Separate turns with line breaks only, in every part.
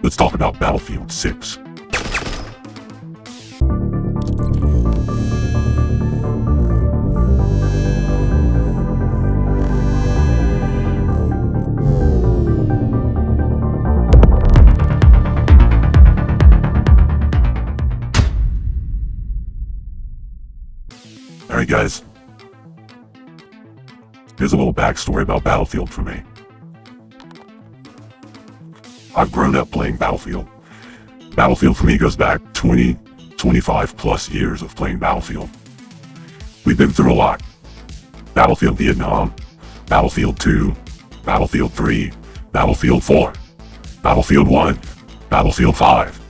Let's talk about Battlefield 6. Alright guys, here's a little backstory about Battlefield for me. I've grown up playing Battlefield. Battlefield for me goes back 25 plus years of playing Battlefield. We've been through a lot. Battlefield Vietnam, Battlefield 2, Battlefield 3, Battlefield 4, Battlefield 1, Battlefield 5,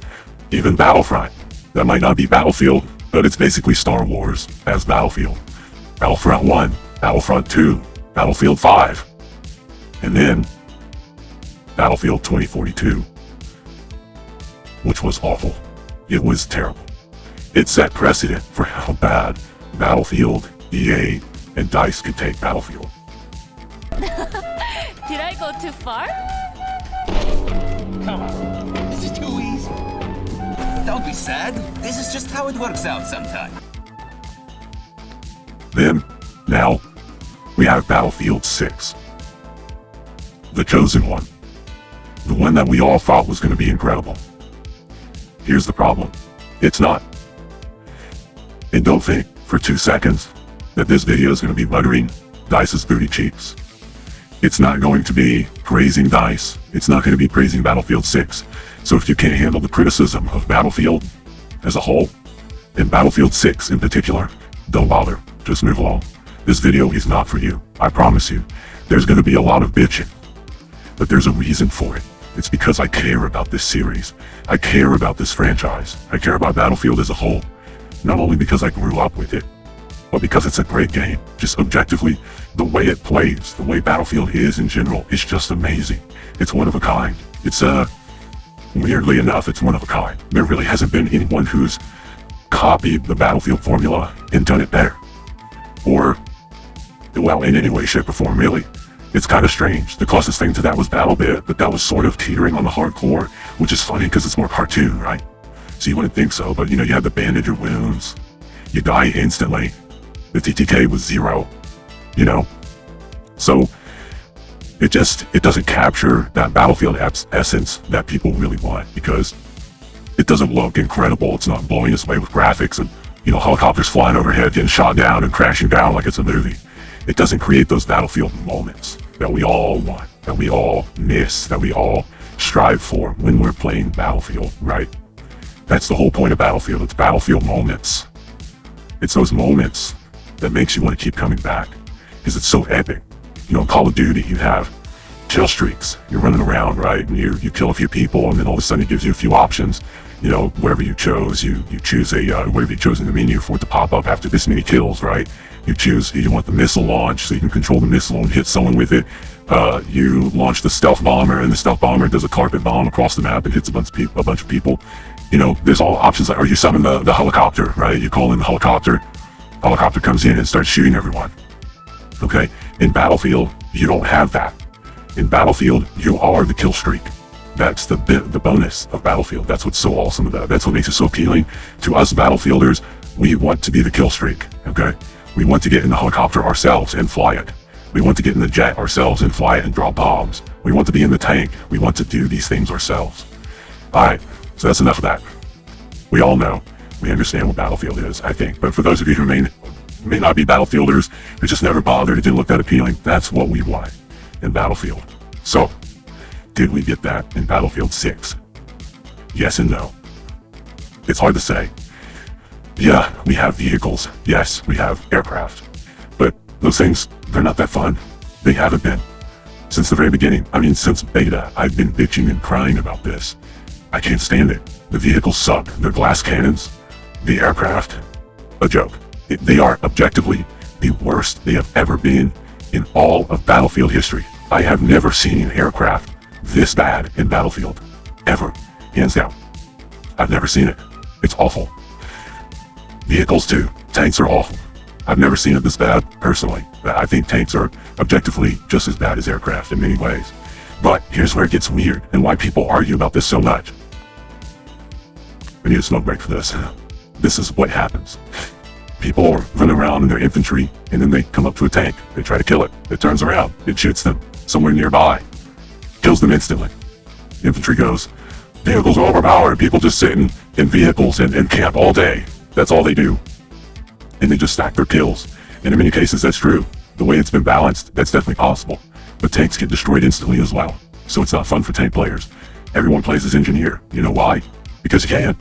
even Battlefront. That might not be Battlefield, but it's basically Star Wars as Battlefield. Battlefront 1, Battlefront 2, Battlefield 5, and then Battlefield 2042, which was awful. It was terrible. It set precedent for how bad Battlefield, EA, and DICE could take Battlefield.
Did I go too far?
Come on, this is too easy. Don't be sad. This is just how it works out sometimes.
Then, now, we have Battlefield 6. The chosen one. The one that we all thought was going to be incredible. Here's the problem. It's not. And don't think for 2 seconds that this video is going to be buttering DICE's booty cheeks. It's not going to be praising DICE. It's not going to be praising Battlefield 6. So if you can't handle the criticism of Battlefield as a whole, and Battlefield 6 in particular, don't bother. Just move along. This video is not for you. I promise you. There's going to be a lot of bitching. But there's a reason for it. It's because I care about this series. I care about this franchise. I care about Battlefield as a whole. Not only because I grew up with it, but because it's a great game. Just objectively, the way it plays, the way Battlefield is in general, it's just amazing. It's one of a kind. It's weirdly enough, it's one of a kind. There really hasn't been anyone who's copied the Battlefield formula and done it better. Or, well, in any way, shape, or form, really. It's kind of strange. The closest thing to that was BattleBit, but that was sort of teetering on the hardcore, which is funny because it's more cartoon, right? So you wouldn't think so, but you know, you have the bandage your wounds. You die instantly. The TTK was 0, you know? So, it doesn't capture that Battlefield essence that people really want, because it doesn't look incredible. It's not blowing us away with graphics and, you know, helicopters flying overhead, getting shot down and crashing down like it's a movie. It doesn't create those Battlefield moments that we all want, that we all miss, that we all strive for when we're playing Battlefield, right? That's the whole point of Battlefield. It's Battlefield moments. It's those moments that makes you want to keep coming back, because it's so epic. You know, in Call of Duty, you have kill streaks. You're running around, right? And you kill a few people, and then all of a sudden it gives you a few options. You know, wherever you chose, you choose whatever you chose in the menu for it to pop up after this many kills, right? You choose, you want the missile launch, so you can control the missile and hit someone with it. You launch the stealth bomber, and the stealth bomber does a carpet bomb across the map and hits a bunch of people. You know, there's all options, or you summon the helicopter, right? You call in the helicopter comes in and starts shooting everyone. Okay? In Battlefield, you don't have that. In Battlefield, you are the kill streak. That's the bonus of Battlefield. That's what's so awesome about it. That's what makes it so appealing to us Battlefielders. We want to be the kill streak, okay? We want to get in the helicopter ourselves and fly it. We want to get in the jet ourselves and fly it and drop bombs. We want to be in the tank. We want to do these things ourselves. Alright, so that's enough of that. We all know, we understand what Battlefield is, I think. But for those of you who may not be Battlefielders, who just never bothered, it didn't look that appealing, that's what we want in Battlefield. So, did we get that in Battlefield 6? Yes and no. It's hard to say. Yeah, we have vehicles. Yes, we have aircraft. But those things, they're not that fun. They haven't been. Since the very beginning. I mean, since beta, I've been bitching and crying about this. I can't stand it. The vehicles suck. They're glass cannons. The aircraft, a joke. They are objectively the worst they have ever been in all of Battlefield history. I have never seen an aircraft this bad in Battlefield. Ever. Hands down. I've never seen it. It's awful. Vehicles too. Tanks are awful. I've never seen it this bad, personally. I think tanks are objectively just as bad as aircraft in many ways. But here's where it gets weird and why people argue about this so much. We need a smoke break for this. This is what happens. People run around in their infantry, and then they come up to a tank. They try to kill it. It turns around. It shoots them somewhere nearby. Kills them instantly. Infantry goes, vehicles are overpowered. People just sit in vehicles and camp all day. That's all they do. And they just stack their kills. And in many cases, that's true. The way it's been balanced, that's definitely possible. But tanks get destroyed instantly as well. So it's not fun for tank players. Everyone plays as engineer. You know why? Because you can.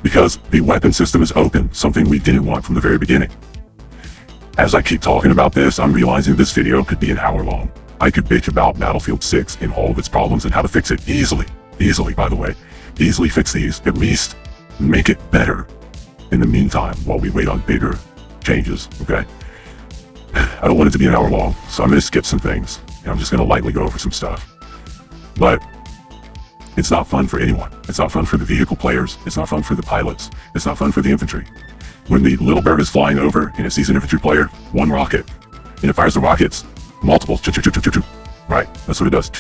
Because the weapon system is open, something we didn't want from the very beginning. As I keep talking about this, I'm realizing this video could be an hour long. I could bitch about Battlefield 6 and all of its problems and how to fix it easily. Easily, by the way. Easily fix these. At least make it better in the meantime while we wait on bigger changes, okay? I don't want it to be an hour long, so I'm going to skip some things. And I'm just going to lightly go over some stuff. But it's not fun for anyone. It's not fun for the vehicle players. It's not fun for the pilots. It's not fun for the infantry. When the little bird is flying over and it sees an infantry player, one rocket, and it fires the rockets, multiple, right? That's what it does.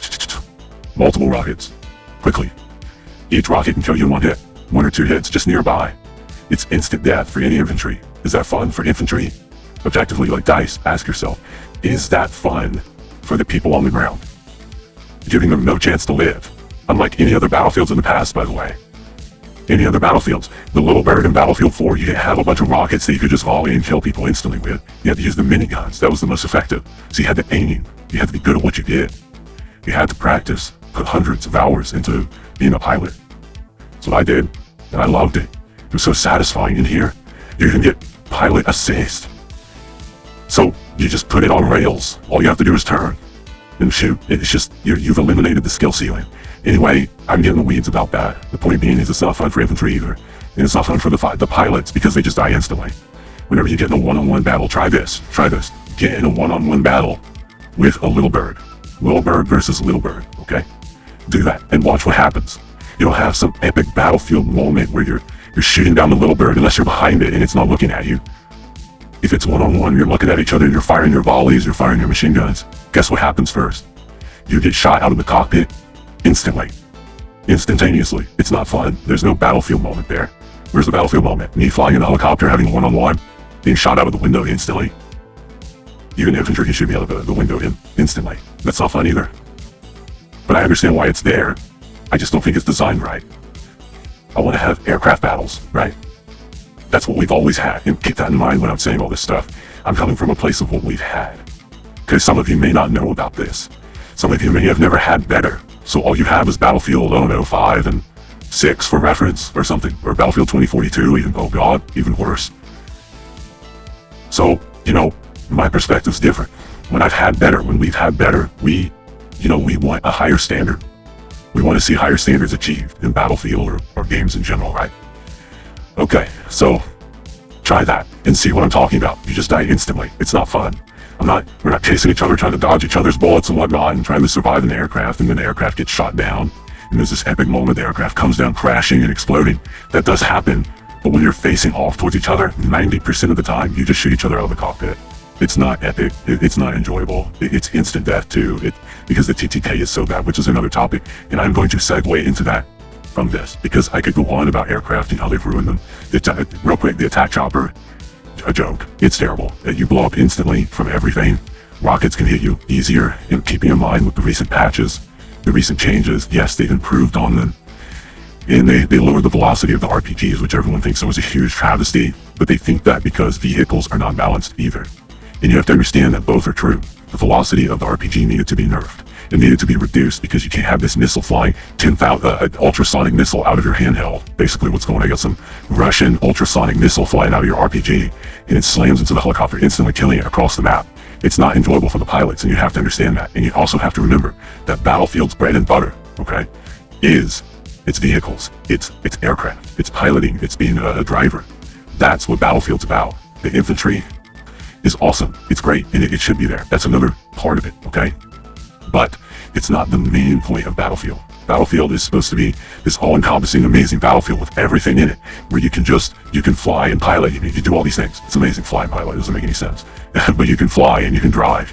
Multiple rockets, quickly. Each rocket can kill you in one hit, 1 or 2 hits just nearby. It's instant death for any infantry. Is that fun for infantry? Objectively, like dice, ask yourself, is that fun for the people on the ground? Giving them no chance to live. Unlike any other battlefields in the past, by the way. Any other battlefields. The little bird in Battlefield 4, you didn't have a bunch of rockets that you could just volley and kill people instantly with. You had to use the miniguns. That was the most effective. So you had to aim. You had to be good at what you did. You had to practice. Put hundreds of hours into being a pilot. That's what I did. And I loved it. It was so satisfying in here. You can get pilot assist. So you just put it on rails. All you have to do is turn and shoot. It's just, you've eliminated the skill ceiling. Anyway, I'm getting the weeds about that. The point being is it's not fun for infantry either. And it's not fun for the pilots because they just die instantly. Whenever you get in a one-on-one battle, try this. Try this. Get in a one-on-one battle with a little bird. Little bird versus little bird, okay? Do that and watch what happens. You'll have some epic battlefield moment where you're shooting down the little bird unless you're behind it and it's not looking at you. If it's one-on-one, you're looking at each other, you're firing your volleys, you're firing your machine guns. Guess what happens first? You get shot out of the cockpit instantly. Instantaneously. It's not fun. There's no battlefield moment there. Where's the battlefield moment? Me flying in a helicopter, having a one-on-one, being shot out of the window instantly. Even infantry can shoot me out of the window instantly. That's not fun either. But I understand why it's there. I just don't think it's designed right. I want to have aircraft battles, right? That's what we've always had. And keep that in mind when I'm saying all this stuff. I'm coming from a place of what we've had. Because some of you may not know about this. Some of you may have never had better. So all you have is Battlefield 05 and 6 for reference or something. Or Battlefield 2042 even. Oh God, even worse. So, my perspective's different. When I've had better, when we've had better, we want a higher standard. We want to see higher standards achieved in Battlefield or games in general, right? Okay, so try that and see what I'm talking about. You just die instantly. It's not fun. We're not chasing each other, trying to dodge each other's bullets and whatnot and trying to survive in the aircraft, and then the aircraft gets shot down. And there's this epic moment, the aircraft comes down crashing and exploding. That does happen, but when you're facing off towards each other, 90% of the time, you just shoot each other out of the cockpit. It's not epic. It's not enjoyable. It's instant death too, because the TTK is so bad, which is another topic. And I'm going to segue into that from this, because I could go on about aircraft and how they've ruined them. Real quick, the attack chopper, a joke. It's terrible. You blow up instantly from everything. Rockets can hit you easier. And keeping in mind with the recent patches, the recent changes, yes, they've improved on them. And they lowered the velocity of the RPGs, which everyone thinks was a huge travesty. But they think that because vehicles are not balanced either. And you have to understand that both are true. The velocity of the RPG needed to be nerfed. It needed to be reduced because you can't have this missile flying 10,000 ultrasonic missile out of your handheld. Basically what's going on, I got some Russian ultrasonic missile flying out of your RPG and it slams into the helicopter, instantly killing it across the map. It's not enjoyable for the pilots, and you have to understand that. And you also have to remember that Battlefield's bread and butter, okay, is its vehicles, it's aircraft, it's piloting, it's being a driver. That's what Battlefield's about. The infantry is awesome. It's great, and it should be there. That's another part of it, okay? But it's not the main point of Battlefield. Battlefield is supposed to be this all-encompassing, amazing battlefield with everything in it, where you can fly and pilot, you can do all these things. It's amazing. Fly and pilot, it doesn't make any sense. But you can fly and you can drive.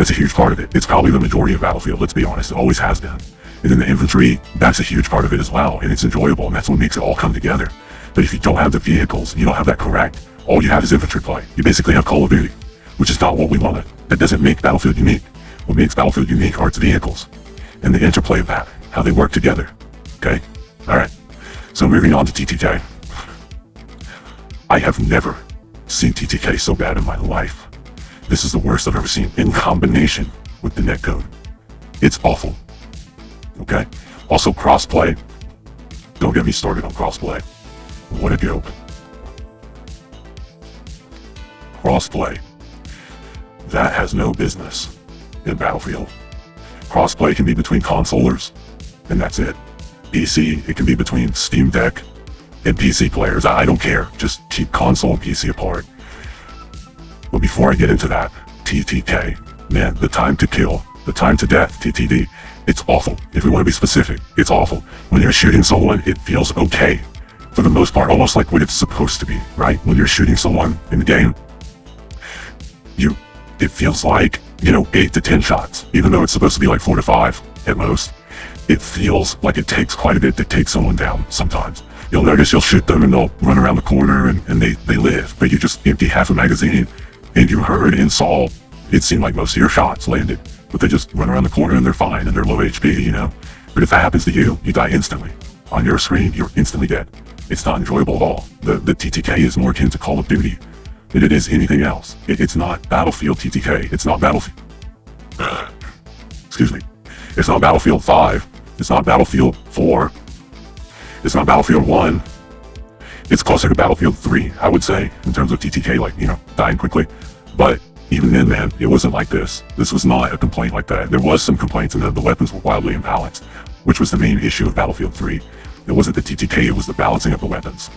That's a huge part of it. It's probably the majority of Battlefield, let's be honest. It always has been. And then the infantry, that's a huge part of it as well. And it's enjoyable, and that's what makes it all come together. But if you don't have the vehicles, you don't have that correct, all you have is infantry play. You basically have Call of Duty, which is not what we wanted. That doesn't make Battlefield unique. What makes Battlefield unique are its vehicles and the interplay of that, how they work together. Okay? Alright. So moving on to TTK. I have never seen TTK so bad in my life. This is the worst I've ever seen in combination with the netcode. It's awful. Okay? Also crossplay. Don't get me started on crossplay. What a joke. Crossplay. That has no business in Battlefield. Crossplay can be between consolers, and that's it. PC, it can be between Steam Deck and PC players. I don't care. Just keep console and PC apart. But before I get into that, TTK, man, the time to kill, the time to death, TTD, it's awful. If we want to be specific, it's awful. When you're shooting someone, it feels okay. For the most part, almost like what it's supposed to be, right? When you're shooting someone in the game, it feels like, 8 to 10 shots, even though it's supposed to be like 4 to 5 at most. It feels like it takes quite a bit to take someone down sometimes. You'll notice you'll shoot them and they'll run around the corner and they live, but you just empty half a magazine and you heard and saw, it seemed like most of your shots landed, but they just run around the corner and they're fine and they're low HP, But if that happens to you, you die instantly. On your screen, you're instantly dead. It's not enjoyable at all. The TTK is more akin to Call of Duty than it is anything else. It's not Battlefield TTK. It's not Battlefield. Excuse me. It's not Battlefield 5. It's not Battlefield 4. It's not Battlefield 1. It's closer to Battlefield 3, I would say, in terms of TTK, dying quickly. But even then, man, it wasn't like this. This was not a complaint like that. There was some complaints, and the weapons were wildly imbalanced, which was the main issue of Battlefield 3. It wasn't the TTK, it was the balancing of the weapons.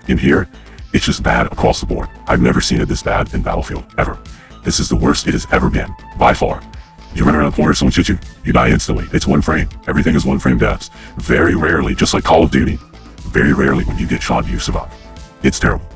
In here, it's just bad across the board. I've never seen it this bad in Battlefield, ever. This is the worst it has ever been, by far. You run around the corner, someone shoots you, you die instantly. It's one frame. Everything is one frame deaths. Very rarely, just like Call of Duty, very rarely when you get shot, you survive. It's terrible.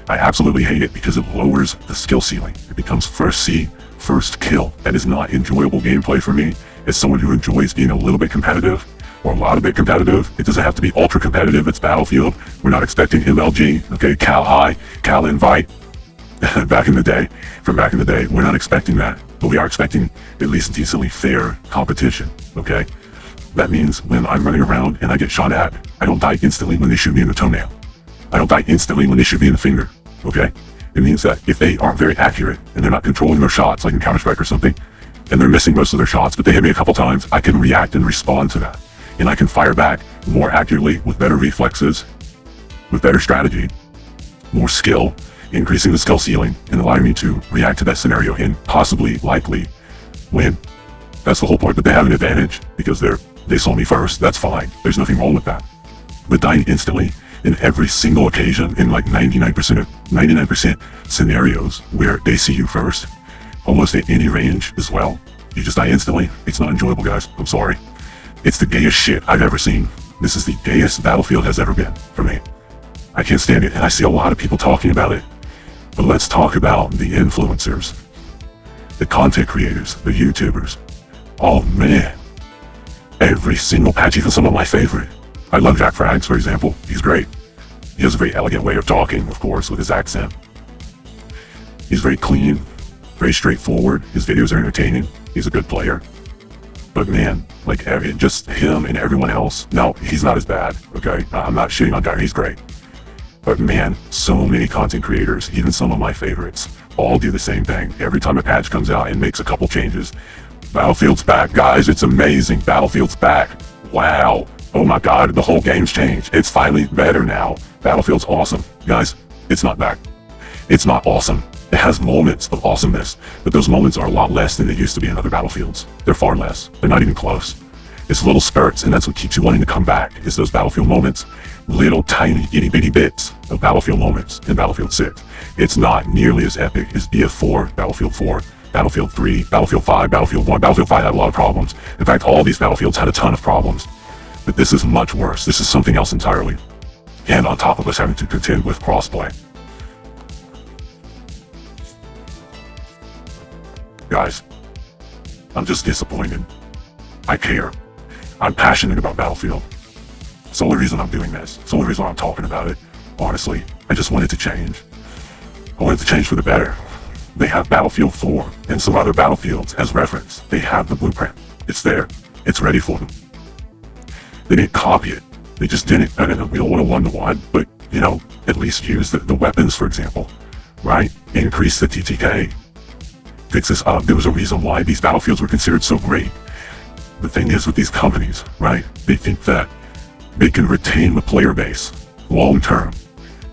I absolutely hate it because it lowers the skill ceiling. It becomes first see, first kill. That is not enjoyable gameplay for me. As someone who enjoys being a little bit competitive, or a lot of bit competitive. It doesn't have to be ultra competitive. It's Battlefield. We're not expecting MLG, okay, Cal High, Cal Invite, from back in the day. We're not expecting that, but we are expecting at least decently fair competition, okay? That means when I'm running around and I get shot at, I don't die instantly when they shoot me in the toenail. I don't die instantly when they shoot me in the finger, okay? It means that if they aren't very accurate and they're not controlling their shots, like in Counter-Strike or something, and they're missing most of their shots, but they hit me a couple times, I can react and respond to that. And I can fire back more accurately with better reflexes, with better strategy, more skill, increasing the skill ceiling, and allowing me to react to that scenario and possibly, likely, win. That's the whole point, but they have an advantage because they saw me first. That's fine. There's nothing wrong with that. But dying instantly in every single occasion, in like 99% scenarios where they see you first, almost at any range as well, you just die instantly. It's not enjoyable, guys. I'm sorry. It's the gayest shit I've ever seen. This is the gayest Battlefield has ever been for me. I can't stand it, and I see a lot of people talking about it. But let's talk about the influencers, the content creators, the YouTubers. Oh man, every single patch, even some of my favorite. I love Jack Frags, for example. He's great. He has a very elegant way of talking, of course, with his accent. He's very clean, very straightforward. His videos are entertaining. He's a good player. But man, like just him and everyone else. No, he's not as bad, okay? I'm not shitting on Jack, he's great. But man, so many content creators, even some of my favorites, all do the same thing. Every time a patch comes out and makes a couple changes. Battlefield's back, guys, it's amazing. Battlefield's back. Wow. Oh my god, the whole game's changed. It's finally better now. Battlefield's awesome. Guys, it's not back. It's not awesome. It has moments of awesomeness, but those moments are a lot less than they used to be in other Battlefields. They're far less. They're not even close. It's little spurts, and that's what keeps you wanting to come back, is those Battlefield moments. Little tiny itty bitty bits of Battlefield moments in Battlefield 6. It's not nearly as epic as BF4, Battlefield 4, Battlefield 3, Battlefield 5, Battlefield 1. Battlefield 5 had a lot of problems. In fact, all these Battlefields had a ton of problems. But this is much worse. This is something else entirely. And on top of us having to contend with crossplay. guys. I'm just disappointed. I care. I'm passionate about Battlefield. It's the only reason I'm doing this. It's the only reason I'm talking about it. Honestly, I just want it to change. I want it to change for the better. They have Battlefield 4 and some other battlefields as reference. They have the blueprint. It's there. It's ready for them. They didn't copy it. They just didn't. I don't know, we don't want a one-to-one, but, you know, at least use the weapons, for example, right? Increase the TTK. Fix this up. There was a reason why these battlefields were considered so great. The thing is with these companies, right? They think that they can retain the player base long-term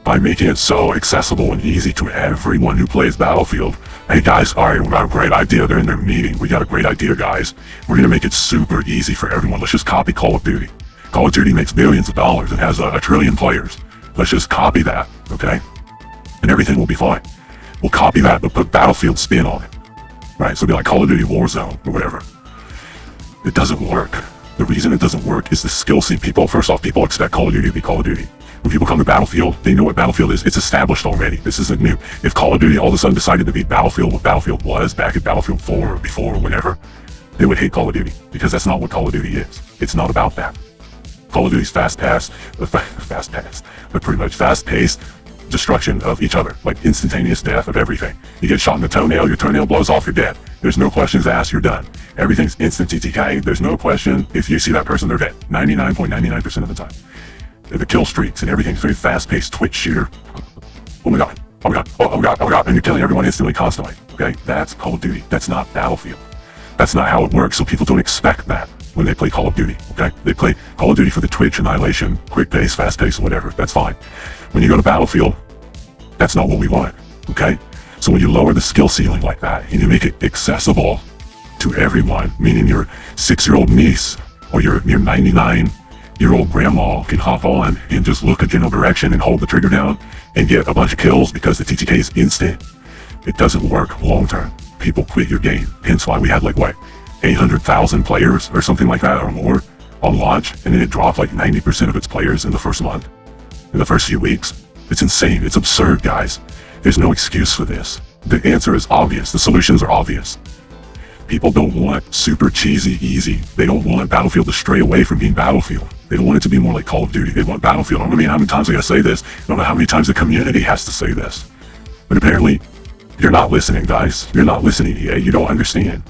by making it so accessible and easy to everyone who plays Battlefield. Hey guys, alright, we got a great idea. They're in their meeting. We got a great idea, guys. We're gonna make it super easy for everyone. Let's just copy Call of Duty. Call of Duty makes billions of dollars. It has a trillion players. Let's just copy that, okay? And everything will be fine. We'll copy that, but put Battlefield spin on it. Right, so it'll be like Call of Duty Warzone or whatever. It doesn't work. The reason it doesn't work is the skill set. First off, people expect Call of Duty to be Call of Duty. When people come to Battlefield, they know what Battlefield is. It's established already. This isn't new. If Call of Duty all of a sudden decided to be Battlefield, what Battlefield was back at Battlefield 4 or before or whenever, they would hate Call of Duty because that's not what Call of Duty is. It's not about that. Call of Duty's fast-paced destruction of each other, like instantaneous death of everything. You get shot in the toenail, your toenail blows off, you're dead. There's no questions asked, you're done. Everything's instant TTK. There's no question. If you see that person, they're dead. 99.99% of the time. The kill streaks and everything's very fast-paced Twitch shooter. Oh my god. Oh my god. Oh my god. Oh my god. And you're killing everyone instantly, constantly. Okay? That's Call of Duty. That's not Battlefield. That's not how it works. So people don't expect that when they play Call of Duty. Okay? They play Call of Duty for the Twitch annihilation, quick pace, fast pace, whatever. That's fine. When you go to Battlefield, that's not what we want. Okay? So when you lower the skill ceiling like that and you make it accessible to everyone, meaning your 6-year-old niece or your 99-year-old grandma can hop on and just look a general direction and hold the trigger down and get a bunch of kills because the TTK is instant. It doesn't work long term. People quit your game. Hence why we had like what, 800,000 players or something like that or more on launch, and then it dropped like 90% of its players in the first month, in the first few weeks. It's insane. It's absurd, guys. There's no excuse for this. The answer is obvious. The solutions are obvious. People don't want super cheesy, easy. They don't want Battlefield to stray away from being Battlefield. They don't want it to be more like Call of Duty. They want Battlefield. I don't know how many times I gotta say this. I don't know how many times the community has to say this. But apparently, you're not listening, guys. You're not listening, EA. You don't understand.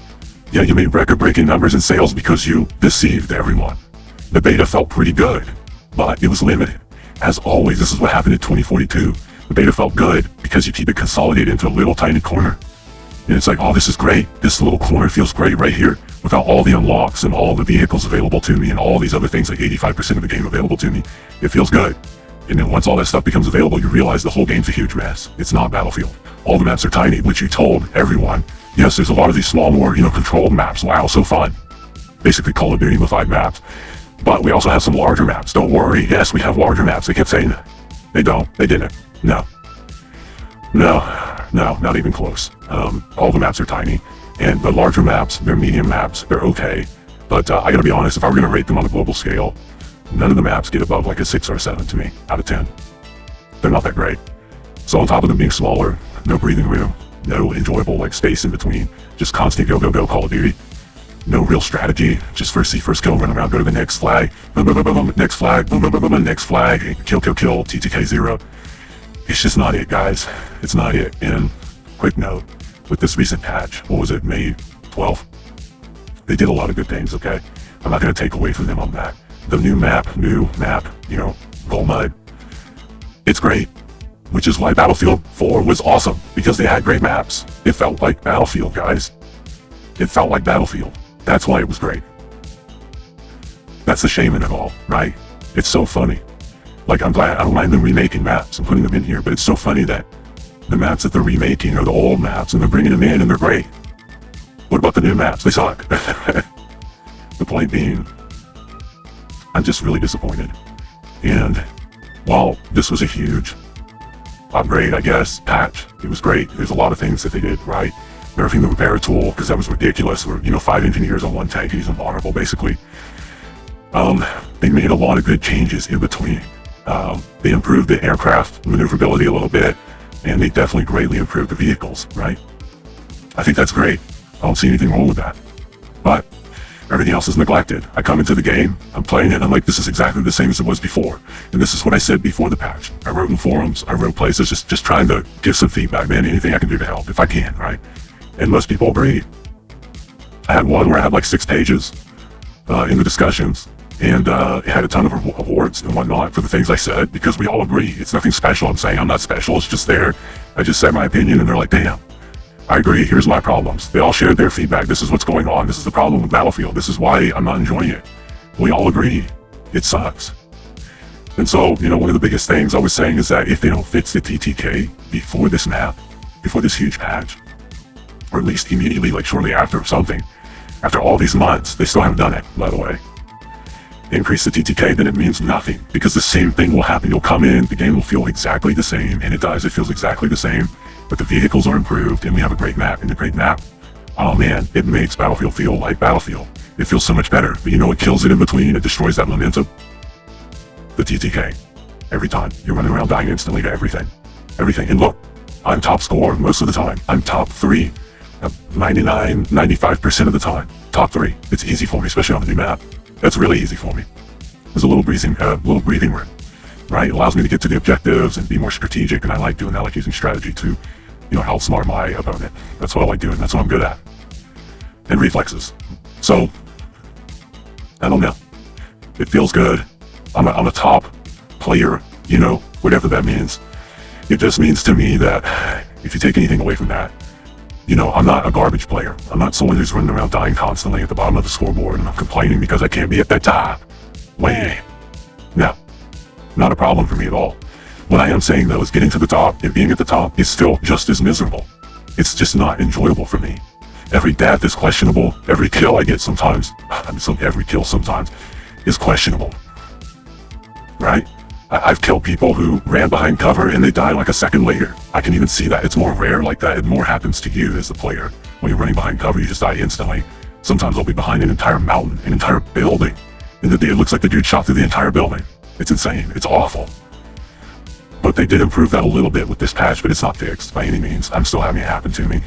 Yeah, you made record-breaking numbers in sales because you deceived everyone. The beta felt pretty good, but it was limited. As always, this is what happened in 2042. The beta felt good because you keep it consolidated into a little tiny corner. And it's like, oh, this is great. This little corner feels great right here without all the unlocks and all the vehicles available to me and all these other things, like 85% of the game available to me. It feels good. And then once all that stuff becomes available, you realize the whole game's a huge mess. It's not Battlefield. All the maps are tiny, which you told everyone. Yes, there's a lot of these small, more, controlled maps. Wow, so fun. Basically Call of Duty-ified maps. But we also have some larger maps. Don't worry. Yes, we have larger maps. They kept saying that. They don't. They didn't. No. No, not even close. All the maps are tiny. And the larger maps, they're medium maps. They're okay. But I gotta be honest, if I were gonna rate them on a global scale, none of the maps get above like a 6 or a 7 to me, out of 10. They're not that great. So on top of them being smaller, no breathing room, no enjoyable like space in between, just constant go Call of Duty. No real strategy, just first see, first kill, run around, go to the next flag, next flag, next flag, kill, TTK 0. It's just not it, guys. It's not it. And quick note, with this recent patch, what was it, May 12th? They did a lot of good things, okay? I'm not going to take away from them on that. The new map, Gold Mud, it's great. Which is why Battlefield 4 was awesome, because they had great maps. It felt like Battlefield, guys. It felt like Battlefield. That's why it was great. That's the shame in it all, right? It's so funny. Like, I'm glad, I don't mind them remaking maps and putting them in here, but it's so funny that the maps that they're remaking are the old maps, and they're bringing them in, and they're great. What about the new maps? They suck. The point being, I'm just really disappointed. And while this was a huge upgrade, I guess, patch, it was great. There's a lot of things that they did right. Nerfing the repair tool, because that was ridiculous. We're 5 engineers on one tank, and he's invulnerable, basically. They made a lot of good changes in between. They improved the aircraft maneuverability a little bit, and they definitely greatly improved the vehicles, right? I think that's great. I don't see anything wrong with that. But everything else is neglected. I come into the game, I'm playing it, and I'm like, this is exactly the same as it was before. And this is what I said before the patch. I wrote in forums, I wrote places, just trying to give some feedback, man, anything I can do to help, if I can, right? And most people agreed. I had one where I had like 6 pages in the discussions, and it had a ton of awards and whatnot for the things I said, because we all agree. It's nothing special I'm saying, I'm not special, it's just there. I just said my opinion, and they're like, damn, I agree, here's my problems. They all shared their feedback, this is what's going on, this is the problem with Battlefield, this is why I'm not enjoying it. We all agree, it sucks. And so, you know, one of the biggest things I was saying is that if they don't fix the TTK before this map, before this huge patch, or at least immediately, like shortly after or something, after all these months, they still haven't done it, by the way. Increase the TTK, then it means nothing, because the same thing will happen. You'll come in, the game will feel exactly the same, and it does, it feels exactly the same, but the vehicles are improved, and we have a great map, and the great map, oh man, it makes Battlefield feel like Battlefield. It feels so much better, but you know what kills it in between? It destroys that momentum? The TTK. Every time, you're running around dying instantly to everything. Everything, and look, I'm top scorer most of the time. I'm top 3, 99, 95% of the time. Top 3. It's easy for me, especially on the new map. That's really easy for me. There's a little breathing room, right? It allows me to get to the objectives and be more strategic, and I like doing that. I like using strategy to, you know, outsmart my opponent. That's what I like doing. That's what I'm good at. And reflexes. So, I don't know. It feels good. I'm a top player, you know, whatever that means. It just means to me that if you take anything away from that, you know, I'm not a garbage player. I'm not someone who's running around dying constantly at the bottom of the scoreboard and I'm complaining because I can't be at that top. Way. No. Not a problem for me at all. What I am saying though is getting to the top and being at the top is still just as miserable. It's just not enjoyable for me. Every death is questionable. Every kill I get sometimes, every kill sometimes is questionable. Right? I've killed people who ran behind cover and they died like a second later. I can even see that. It's more rare like that. It more happens to you as the player. When you're running behind cover, you just die instantly. Sometimes I'll be behind an entire mountain, an entire building, and it looks like the dude shot through the entire building. It's insane. It's awful. But they did improve that a little bit with this patch, but it's not fixed by any means. I'm still having it happen to me.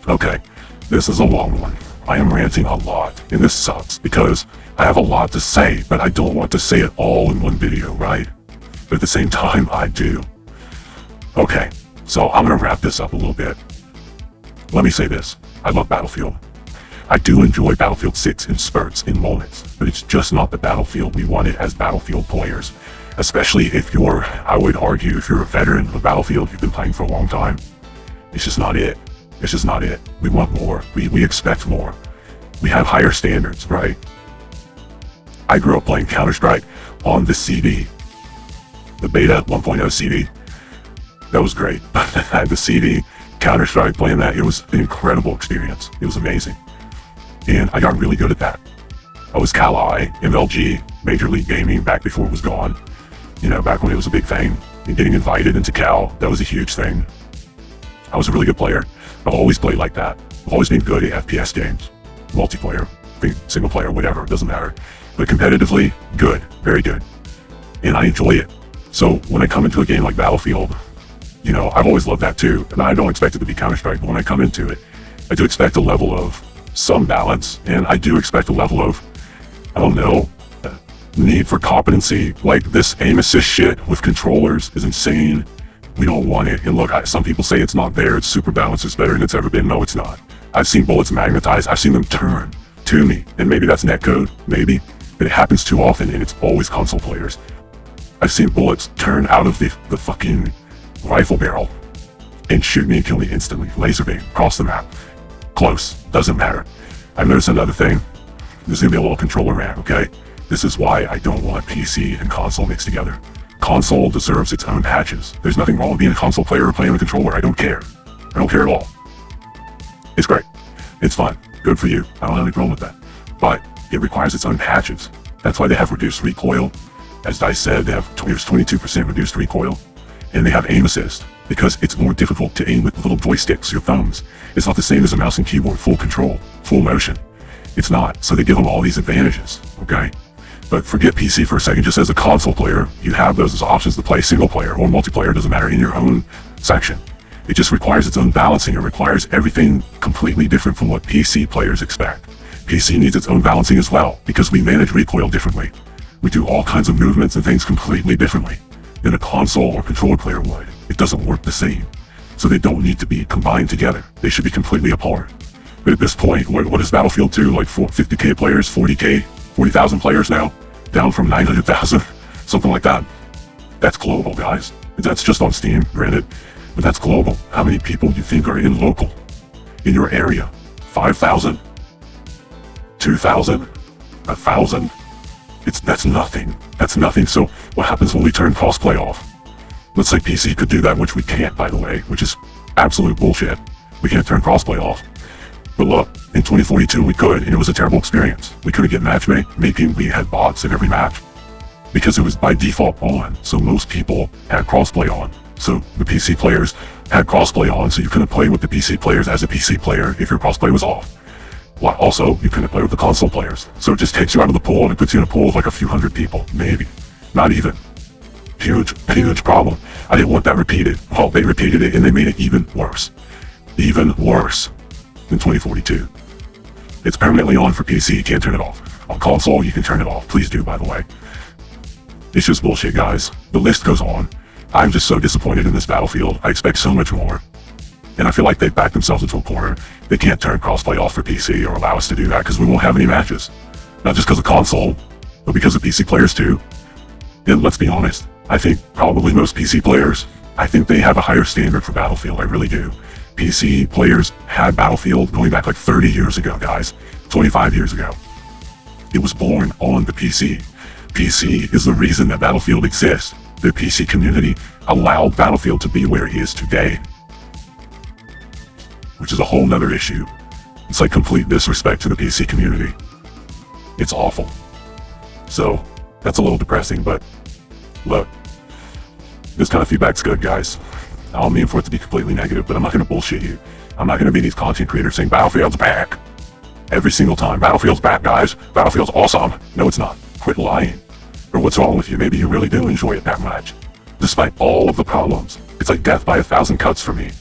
Okay. This is a long one. I am ranting a lot, and this sucks because I have a lot to say, but I don't want to say it all in one video, right? But at the same time, I do. Okay, so I'm gonna wrap this up a little bit. Let me say this. I love Battlefield. I do enjoy Battlefield 6 in spurts, in moments, but it's just not the Battlefield we wanted as Battlefield players. Especially if you're, I would argue, if you're a veteran of Battlefield, you've been playing for a long time. It's just not it. It's just not it. We want more. We expect more. We have higher standards, right? I grew up playing Counter-Strike on the CD. The Beta 1.0 CD. That was great. I had the CD, Counter-Strike, playing that. It was an incredible experience. It was amazing. And I got really good at that. I was Cal-I, MLG, Major League Gaming, back before it was gone. You know, back when it was a big thing. And getting invited into Cal, that was a huge thing. I was a really good player. I've always played like that. I've always been good at FPS games. Multiplayer, single player, whatever, it doesn't matter. But competitively, good, very good. And I enjoy it. So when I come into a game like Battlefield, you know, I've always loved that too. And I don't expect it to be Counter-Strike, but when I come into it, I do expect a level of some balance. And I do expect a level of, I don't know, need for competency. Like this aim assist shit with controllers is insane. We don't want it. And look, some people say it's not there. It's super balanced. It's better than it's ever been. No, it's not. I've seen bullets magnetized. I've seen them turn to me. And maybe that's netcode. Maybe. But it happens too often, and it's always console players. I've seen bullets turn out of the fucking rifle barrel and shoot me and kill me instantly. Laser beam. Across the map. Close. Doesn't matter. I've noticed another thing. There's going to be a little controller rant, okay? This is why I don't want PC and console mixed together. Console deserves its own patches. There's nothing wrong with being a console player or playing a controller. I don't care. I don't care at all. It's great. It's fun. Good for you. I don't have any problem with that. But it requires its own patches. That's why they have reduced recoil. As Dice said, there's 22% reduced recoil. And they have aim assist, because it's more difficult to aim with little joysticks, your thumbs. It's not the same as a mouse and keyboard, full control, full motion. It's not. So they give them all these advantages, okay? But forget PC for a second. Just as a console player, you have those as options to play single player or multiplayer, doesn't matter, in your own section. It just requires its own balancing. It requires everything completely different from what PC players expect. PC needs its own balancing as well, because we manage recoil differently. We do all kinds of movements and things completely differently than a console or controller player would. It doesn't work the same. So they don't need to be combined together. They should be completely apart. But at this point, what is Battlefield 2? Like 50k players, 40k, 40,000 players now? Down from 900,000? Something like that. That's global, guys. That's just on Steam, granted. But that's global. How many people do you think are in local? In your area? 5,000? 2,000? 1,000? That's nothing. That's nothing. So what happens when we turn crossplay off? Let's say PC could do that, which we can't, by the way, which is absolute bullshit. We can't turn crossplay off. But look, in 2042 we could, and it was a terrible experience. We couldn't get matchmaking. We had bots in every match because it was by default on. So most people had crossplay on. So the PC players had crossplay on, so you couldn't play with the PC players as a PC player if your crossplay was off. Well, also, you couldn't play with the console players. So it just takes you out of the pool and it puts you in a pool of like a few hundred people, maybe. Not even. Huge problem. I didn't want that repeated. Well, they repeated it and they made it even worse. Even worse than 2042. It's permanently on for PC, you can't turn it off. On console, you can turn it off. Please do, by the way. It's just bullshit, guys. The list goes on. I'm just so disappointed in this Battlefield. I expect so much more. And I feel like they've backed themselves into a corner. They can't turn crossplay off for PC or allow us to do that because we won't have any matches. Not just because of console, but because of PC players too. And let's be honest, I think probably most PC players, I think they have a higher standard for Battlefield. I really do. PC players had Battlefield going back like 30 years ago, guys. 25 years ago. It was born on the PC. PC is the reason that Battlefield exists. The PC community allowed Battlefield to be where it is today. Which is a whole nother issue. It's like complete disrespect to the PC community. It's awful. So, that's a little depressing, but look, this kind of feedback's good, guys. I don't mean for it to be completely negative, but I'm not going to bullshit you. I'm not going to be these content creators saying Battlefield's back every single time. Battlefield's back, guys. Battlefield's awesome. No, it's not. Quit lying. Or what's wrong with you? Maybe you really do enjoy it that much. Despite all of the problems. It's like death by 1,000 cuts for me.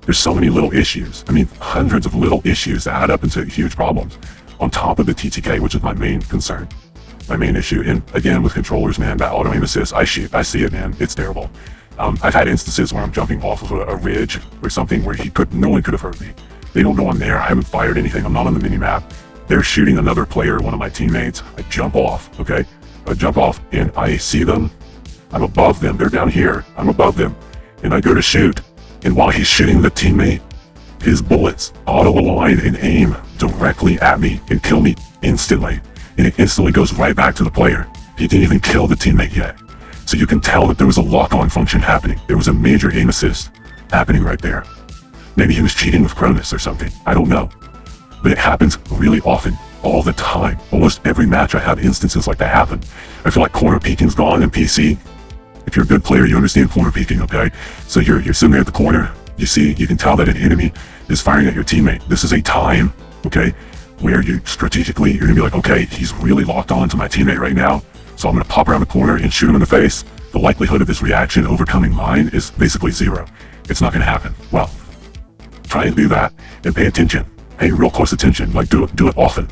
There's so many little issues. I mean, hundreds of little issues that add up into huge problems. On top of the TTK, which is my main concern. My main issue. And again, with controllers, man, that auto aim assist, I see it, man. It's terrible. I've had instances where I'm jumping off of a ridge or something where no one could have hurt me. They don't know I'm there. I haven't fired anything. I'm not on the mini-map. They're shooting another player, one of my teammates. I jump off, okay? I jump off and I see them. I'm above them. They're down here. I'm above them. And I go to shoot. And while he's shooting the teammate, his bullets auto-align and aim directly at me and kill me instantly. And it instantly goes right back to the player. He didn't even kill the teammate yet. So you can tell that there was a lock-on function happening. There was a major aim assist happening right there. Maybe he was cheating with Cronus or something. I don't know. But it happens really often, all the time. Almost every match I have instances like that happen. I feel like corner peeking's gone in PC. If you're a good player, you understand corner peeking, okay? So you're sitting there at the corner, you can tell that an enemy is firing at your teammate. This is a time, okay, where you're gonna be like, okay, he's really locked on to my teammate right now, so I'm gonna pop around the corner and shoot him in the face. The likelihood of his reaction overcoming mine is basically zero. It's not gonna happen. Well, try and do that and pay attention. Pay real close attention, like do it often.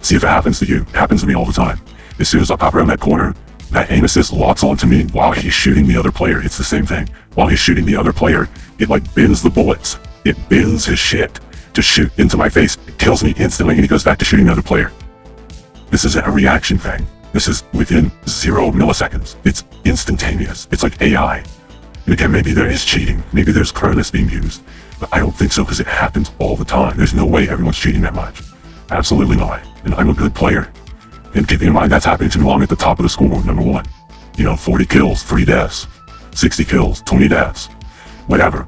See if it happens to you. It happens to me all the time. As soon as I pop around that corner, that aim assist locks onto me while he's shooting the other player. It's the same thing. While he's shooting the other player, it like bends the bullets. It bends his shit to shoot into my face. It kills me instantly and he goes back to shooting the other player. This isn't a reaction thing. This is within 0 milliseconds. It's instantaneous. It's like AI. And again, maybe there is cheating. Maybe there's Cronus being used. But I don't think so because it happens all the time. There's no way everyone's cheating that much. Absolutely not. And I'm a good player. And keeping in mind, that's happening to me along at the top of the scoreboard, number one. 40 kills, 3 deaths. 60 kills, 20 deaths. Whatever.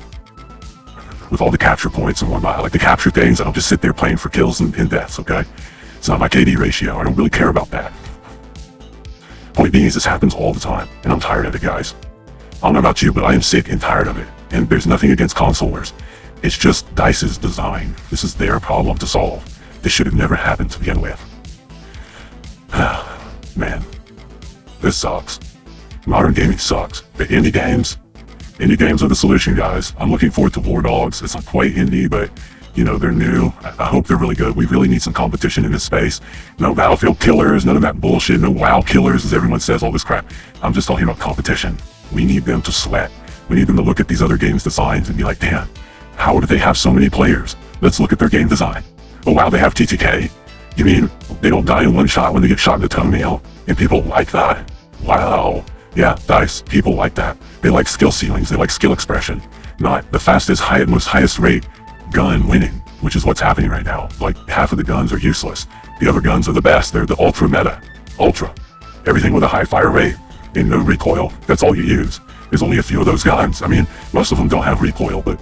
With all the capture points and whatnot. I like to capture things. I don't just sit there playing for kills and deaths, okay? It's not my KD ratio. I don't really care about that. Point being is this happens all the time. And I'm tired of it, guys. I don't know about you, but I am sick and tired of it. And there's nothing against consolers. It's just DICE's design. This is their problem to solve. This should have never happened to begin with. Man, this sucks. Modern gaming sucks. The indie games, Indie games are the solution, guys. I'm looking forward to War Dogs. It's not quite indie, but you know, they're new. I hope they're really good. We really need some competition in this space. No Battlefield killers, none of that bullshit, no WoW killers, as everyone says, all this crap. I'm just talking about competition. We need them to sweat. We need them to look at these other games' designs and be like, damn, how do they have so many players? Let's look at their game design. Oh wow, they have TTK. You mean they don't die in one shot when they get shot in the toenail? And people like that? Wow. Yeah, DICE, people like that. They like skill ceilings, they like skill expression. Not the fastest, highest rate gun winning, which is what's happening right now. Like, half of the guns are useless. The other guns are the best. They're the ultra meta. Ultra. Everything with a high fire rate and no recoil. That's all you use. There's only a few of those guns. I mean, most of them don't have recoil, but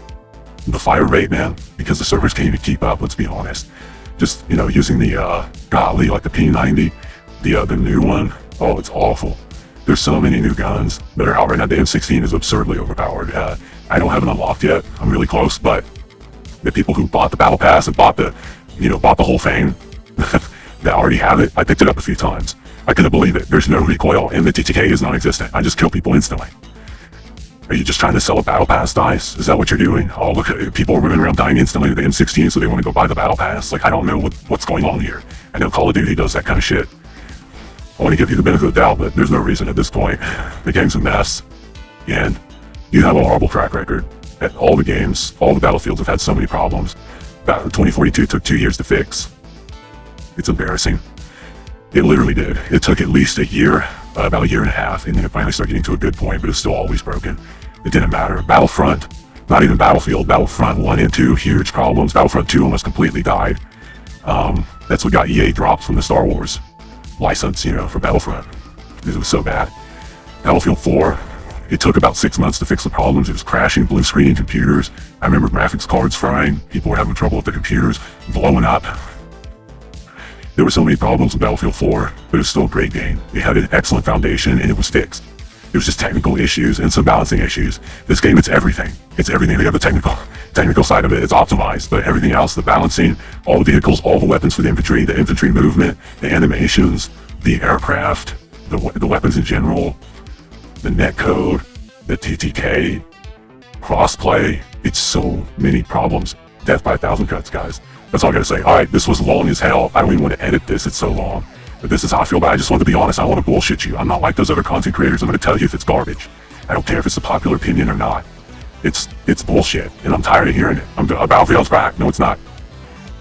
the fire rate, man, because the servers can't even keep up, let's be honest. Just, you know, using the, golly, like the P90, the new one. Oh, it's awful. There's so many new guns that are out right now. The M16 is absurdly overpowered. I don't have it unlocked yet. I'm really close, but the people who bought the battle pass and bought the, you know, bought the whole thing, that already have it, I picked it up a few times. I couldn't believe it. There's no recoil, and the TTK is non-existent. I just kill people instantly. Are you just trying to sell a battle pass, DICE? Is that what you're doing? Oh, look, people are running around dying instantly with the M16, so they want to go buy the battle pass. Like, I don't know what's going on here. I know Call of Duty does that kind of shit. I want to give you the benefit of the doubt, but there's no reason at this point. The game's a mess, and you have a horrible track record. At all the games, all the Battlefields have had so many problems. 2042 took 2 years to fix. It's embarrassing. It literally did. It took at least a year, about a year and a half, and then it finally started getting to a good point, but it's still always broken. It didn't matter. Battlefront, not even Battlefield, Battlefront 1 and 2, huge problems. Battlefront 2 almost completely died. That's what got EA dropped from the Star Wars license, you know, for Battlefront. It was so bad. Battlefield 4, it took about 6 months to fix the problems. It was crashing, blue screening computers. I remember graphics cards frying. People were having trouble with the computers, blowing up. There were so many problems with Battlefield 4, but it was still a great game. It had an excellent foundation, and it was fixed. It was just technical issues and some balancing issues. This game, it's everything. It's everything. They have the technical side of it. It's optimized, but everything else, the balancing, all the vehicles, all the weapons for the infantry movement, the animations, the aircraft, the weapons in general, the netcode, the TTK, crossplay. It's so many problems. Death by 1,000 cuts, guys. That's all I gotta say. Alright, this was long as hell. I don't even want to edit this. It's so long. But this is how I feel, but I just want to be honest. I don't want to bullshit you. I'm not like those other content creators. I'm going to tell you if it's garbage. I don't care if it's a popular opinion or not. It's bullshit, and I'm tired of hearing it. Battlefield's back. No, it's not.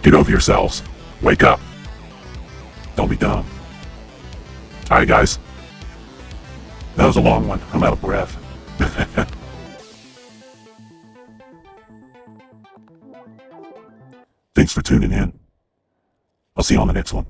Get over yourselves. Wake up. Don't be dumb. Alright, guys. That was a long one. I'm out of breath. Thanks for tuning in. I'll see you on the next one.